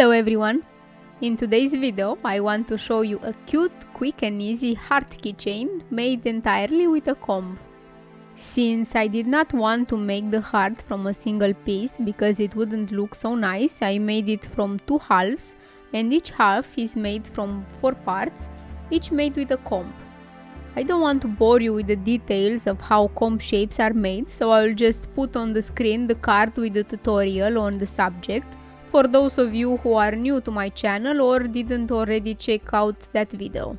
Hello everyone! In today's video I want to show you a cute, quick and easy heart keychain made entirely with a comb. Since I did not want to make the heart from a single piece because it wouldn't look so nice, I made it from 2 halves and each half is made from 4 parts, each made with a comb. I don't want to bore you with the details of how comb shapes are made, so I will just put on the screen the card with the tutorial on the subject for those of you who are new to my channel or didn't already check out that video.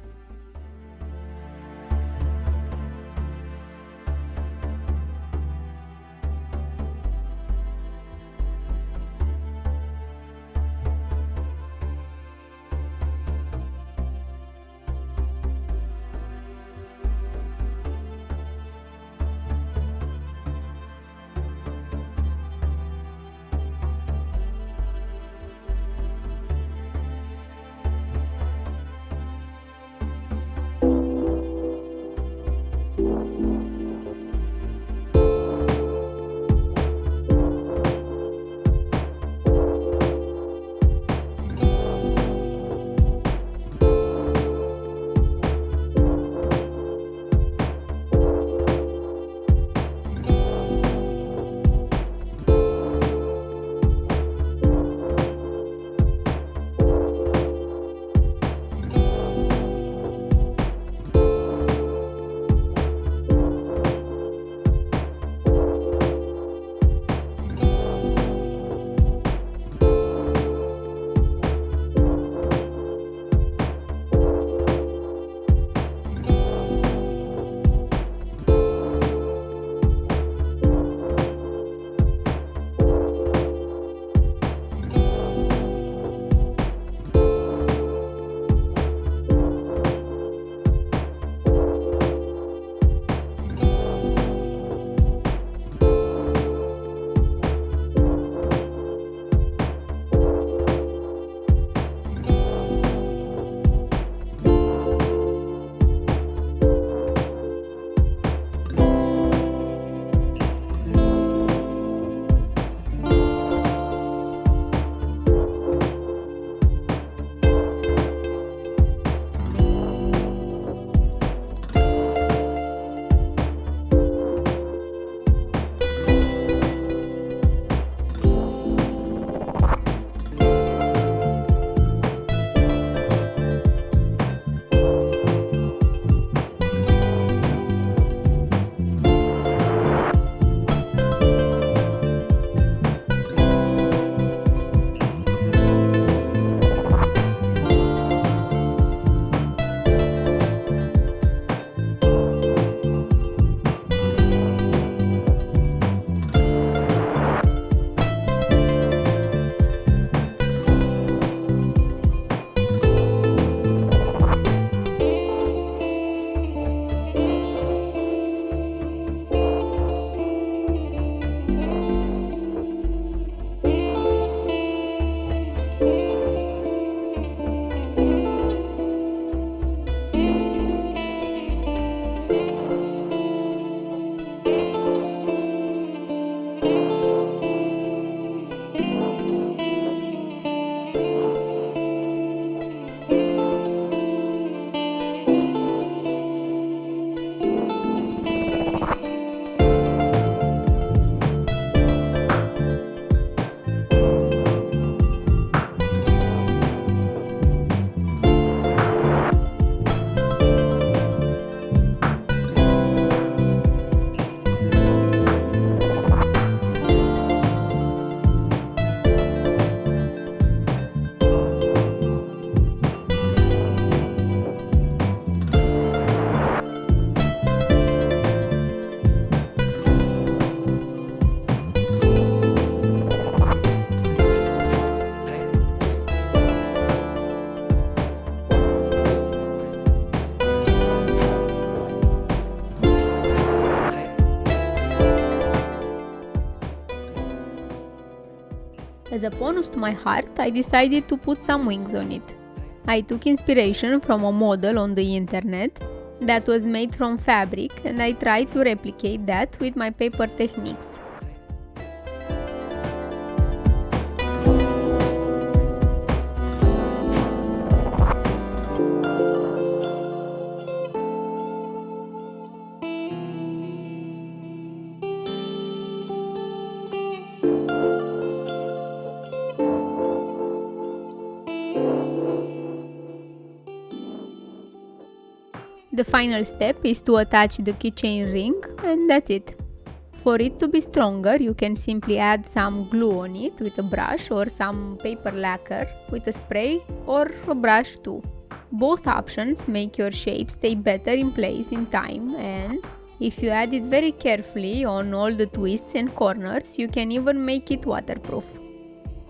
As a bonus to my heart, I decided to put some wings on it. I took inspiration from a model on the internet that was made from fabric and I tried to replicate that with my paper techniques. The final step is to attach the keychain ring, and that's it. For it to be stronger, you can simply add some glue on it with a brush or some paper lacquer with a spray or a brush too. Both options make your shape stay better in place in time, and if you add it very carefully on all the twists and corners, you can even make it waterproof.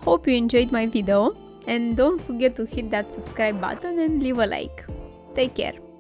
Hope you enjoyed my video, and don't forget to hit that subscribe button and leave a like. Take care!